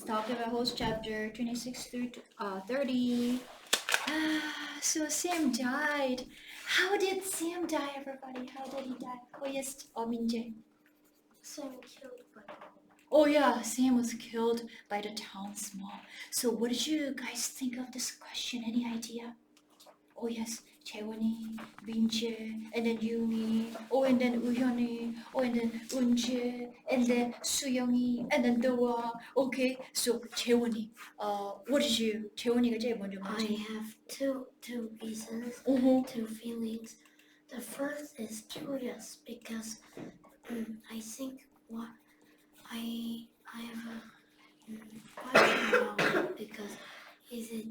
talk about host chapter 26 through 30. So Sam died. How did Sam die, everybody? How did he die? Oh, yes, Minjae. Sam killed by Oh, yeah, Sam was killed by the town's mob. So, what did you guys think of this question? Any idea? Oh, yes, Chaewon이, Minjae, and then Yumi, oh, and then Uhyun이, oh, and then Unjae, and then Suyoung이, and then Doa. Okay, so Chaewon이, what did you? Chaewon이가 제일 먼저 I 뭐지? have two reasons, two feelings. The first is curious because I think what I have a question about it because is it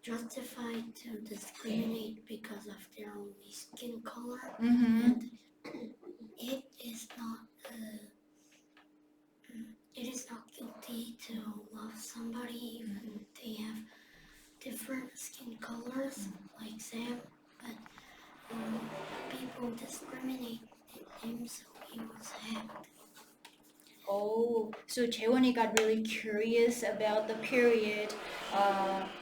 justified to discriminate because of their only skin color? And it is not guilty to love somebody even they have different skin colors like Sam, but people discriminate him, so he was hanged. Oh, so Chaewon이 got really curious about the period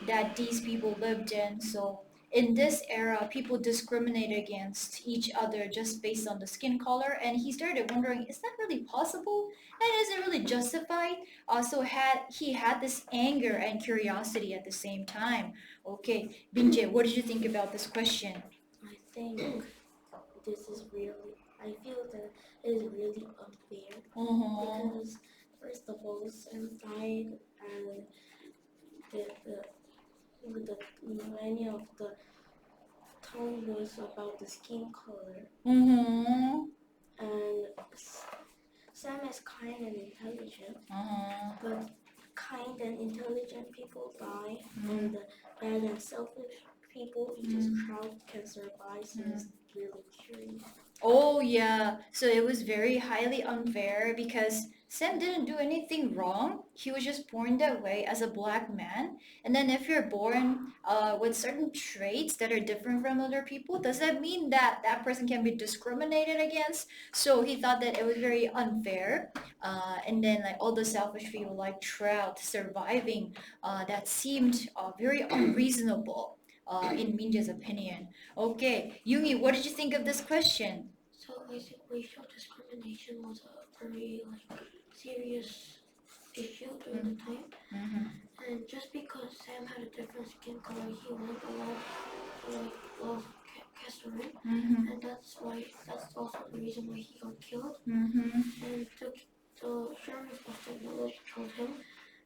that these people lived in. So in this era, people discriminate against each other just based on the skin color, and he started wondering, is that really possible? And is it really justified? He had this anger and curiosity at the same time. Okay, Binje, what did you think about this question? I think this is really, I feel that it is really unfair because first of all, Sam died and many of the tone was about the skin color. And Sam is kind and intelligent, but kind and intelligent people die, and bad and selfish people just crowd can survive. So it's really curious. Oh, yeah. So it was very highly unfair because Sam didn't do anything wrong. He was just born that way as a black man. And then if you're born with certain traits that are different from other people, does that mean that that person can be discriminated against? So he thought that it was very unfair. And then like all the selfish people like Trout surviving, that seemed very unreasonable. In Minja's opinion. Okay, Yumi, what did you think of this question? So I think racial discrimination was a very serious issue during the time, and just because Sam had a different skin color, he wasn't allowed to love Catherine, and that's also the reason why he got killed. And the sheriff of the village killed him,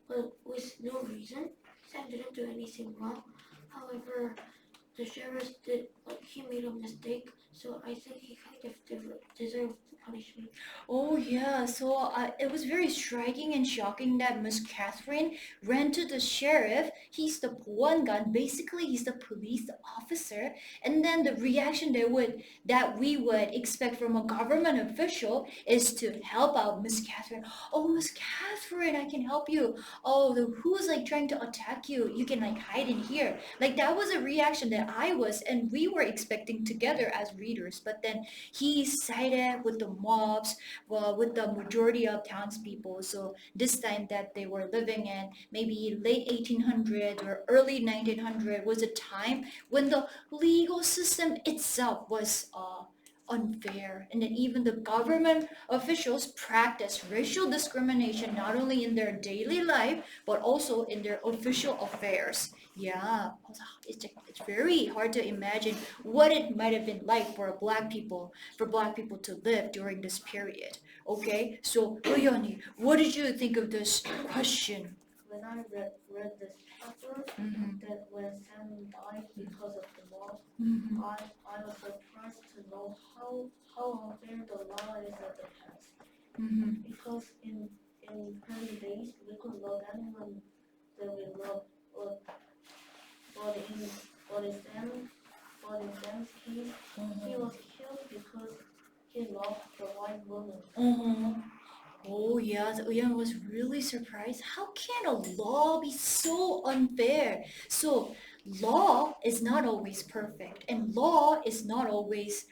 but with no reason. Sam didn't do anything wrong. However, the sheriff he made a mistake, so I think he kind of deserved the punishment. Oh yeah, so it was very striking and shocking that Miss Catherine ran to the sheriff. He's the 보안관, basically he's the police officer, and then the reaction that we would expect from a government official is to help out Miss Catherine. Oh, Miss Catherine, I can help you. Oh, who's like trying to attack you? You can like hide in here. Like that was a reaction that I was and we were expecting together as readers, but then he sided with the mobs, well, with the majority of townspeople. So this time that they were living in maybe late 1800 or early 1900 was a time when the legal system itself was unfair, and then even the government officials practice racial discrimination not only in their daily life but also in their official affairs. Yeah, it's very hard to imagine what it might have been like for black people to live during this period. Okay, so Uyoni, what did you think of this question? When I read this chapter, that when Sam died because of the mob, I was surprised to know how unfair the law is at the past. Because in early days, we could love anyone that we love, but in Sam's case, he was killed because he loved the white woman. Oh yeah, the Uyan was really surprised. How can a law be so unfair? So law is not always perfect, and law is not always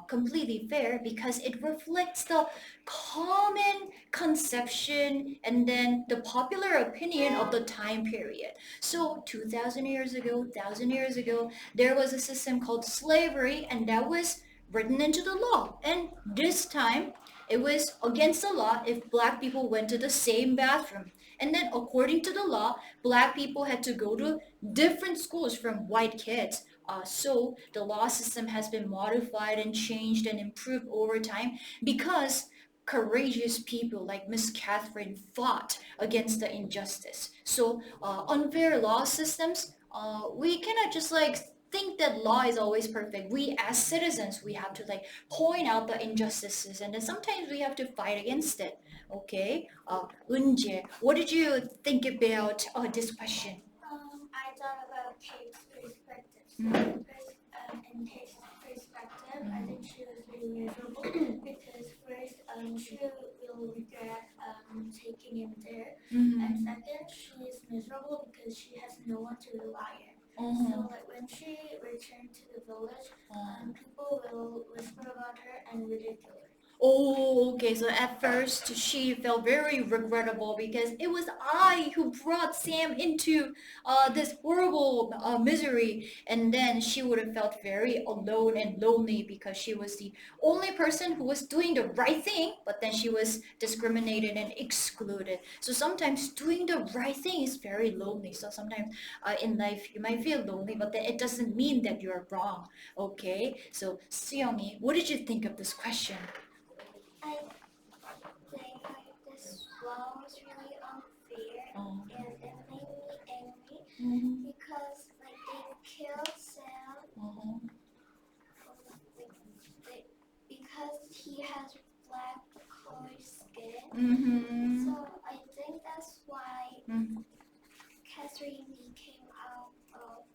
completely fair because it reflects the common conception and then the popular opinion of the time period. So 2000 years ago, 1000 years ago, there was a system called slavery and that was written into the law. And this time it was against the law if black people went to the same bathroom. And then according to the law, black people had to go to different schools from white kids. So the law system has been modified and changed and improved over time because courageous people like Miss Catherine fought against the injustice. So unfair law systems, we cannot just like think that law is always perfect. We as citizens, we have to like point out the injustices and then sometimes we have to fight against it. Okay, Eunje, what did you think about this question? I thought about Kate's perspective. So in Kate's perspective, I think she was really miserable because first, she will regret taking him there, and second, she is miserable because she has no one to rely on. So like when she returned to the village, people will whisper about her and ridicule her. Oh, okay. So at first she felt very regrettable because it was I who brought Sam into this horrible misery, and then she would have felt very alone and lonely because she was the only person who was doing the right thing, but then she was discriminated and excluded. So sometimes doing the right thing is very lonely. So sometimes in life you might feel lonely, but then it doesn't mean that you're wrong. Okay. So Seongi, what did you think of this question? I think like this law was really unfair Oh. and it made me angry because like they killed Sam because he has black color skin. So I think that's why Catherine became out of.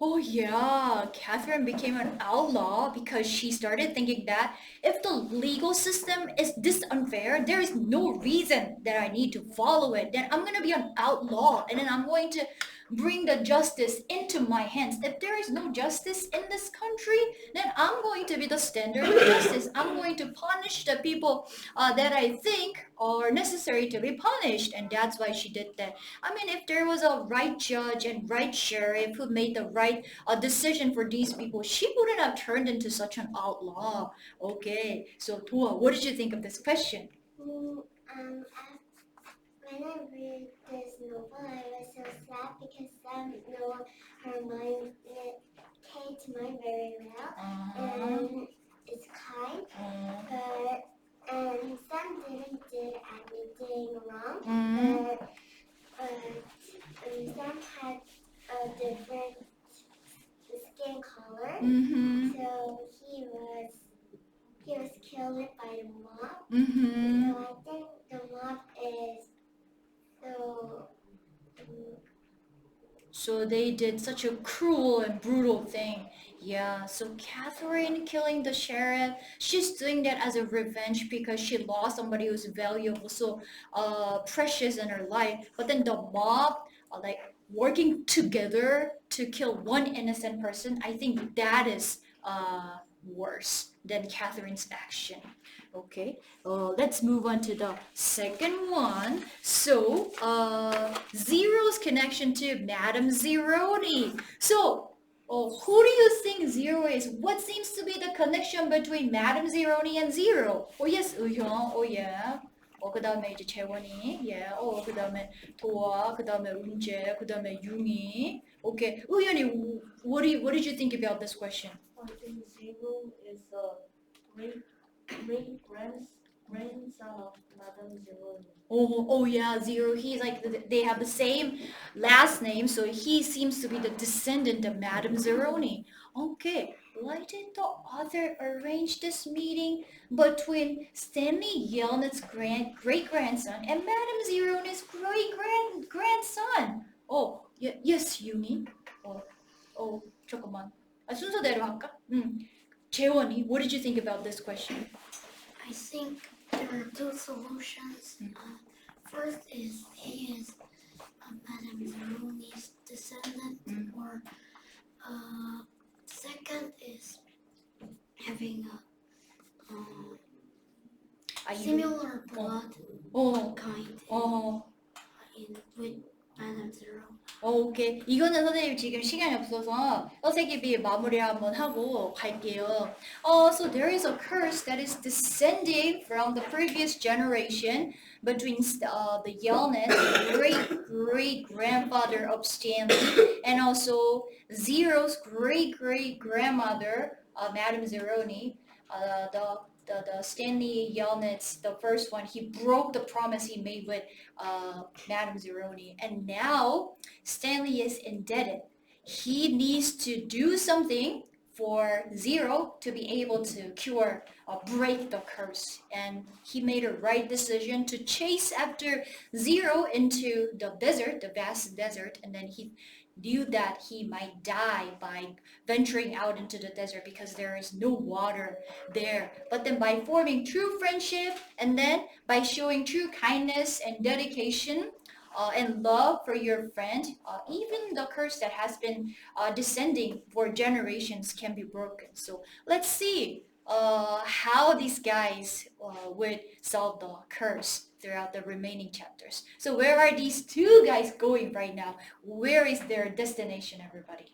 Oh yeah, Catherine became an outlaw because she started thinking that if the legal system is this unfair, there is no reason that I need to follow it. Then I'm gonna be an outlaw and then I'm going to bring the justice into my hands. If there is no justice in this country, then I'm going to be the standard of justice. I'm going to punish the people that I think are necessary to be punished. And that's why she did that. I mean, if there was a right judge and right sheriff who made the right decision for these people, she wouldn't have turned into such an outlaw. Okay, so Tua, what did you think of this question? When I read this novel, I was so sad because Sam know her mind, Kate's mind very well, and is kind. But Sam didn't do anything wrong. But Sam had a different skin color, so he was killed by the mob. So I think the mob is so they did such a cruel and brutal thing. Yeah, so Catherine killing the sheriff, she's doing that as a revenge because she lost somebody who's valuable, so precious in her life. But then the mob are like working together to kill one innocent person. I think that is worse than Catherine's action. Okay, let's move on to the second one. So, Zero's connection to Madame Zeroni. So, who do you think Zero is? What seems to be the connection between Madame Zeroni and Zero? Oh yes, 의형, oh yeah. 그 다음에 이제 재원이, yeah. 그 다음에 도아, 그 다음에 은재, 그 다음에 융이. Okay, 의현이, what did you think about this question? I think Zero is a great grandson of Madame Zeroni. Oh yeah, Zero. He's like they have the same last name, so he seems to be the descendant of Madame Zeroni. Okay, why did the author arrange this meeting between Stanley Yelnat's great grandson and Madame Zeroni's great grandson? Oh, yes, Yumi. 잠깐만. 순서대로 할까? 재원이, what did you think about this question? I think there are two solutions. First is he is Madame Zeroni's descendant, or second is having a 어. in with Madame Zero. 오케이. 이거는 선생님 지금 시간이 없어서 선생님이 마무리 한번 하고 갈게요. So there is a curse that is descending from the previous generation between the Yelnats, the great-great-grandfather of Stanley, and also Zero's great-great-grandmother, Madame Zeroni. The Stanley Yelnats, the first one, he broke the promise he made with Madame Zeroni, and now Stanley is indebted. He needs to do something for Zero to be able to cure or break the curse. And he made a right decision to chase after Zero into the desert, the vast desert, and then he knew that he might die by venturing out into the desert because there is no water there. But then by forming true friendship and then by showing true kindness and dedication, and love for your friend, even the curse that has been descending for generations can be broken. So let's see how these guys would solve the curse throughout the remaining chapters. So where are these two guys going right now? Where is their destination, everybody?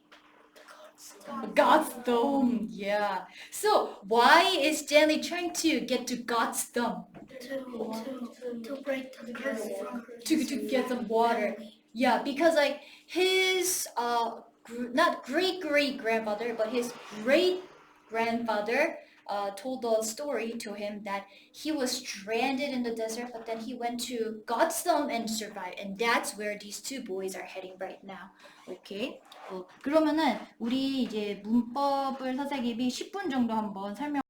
God's Dome. Yeah. So why is Stanley trying to get to God's Dome? To break the curse from To get some water. Yeah, because like his not great great grandfather, but his great grandfather told a story to him that he was stranded in the desert, but then he went to God's Dome and survived, and that's where these two boys are heading right now. Okay. 그러면은 우리 이제 문법을 선생님이 10분 정도 한번 설명.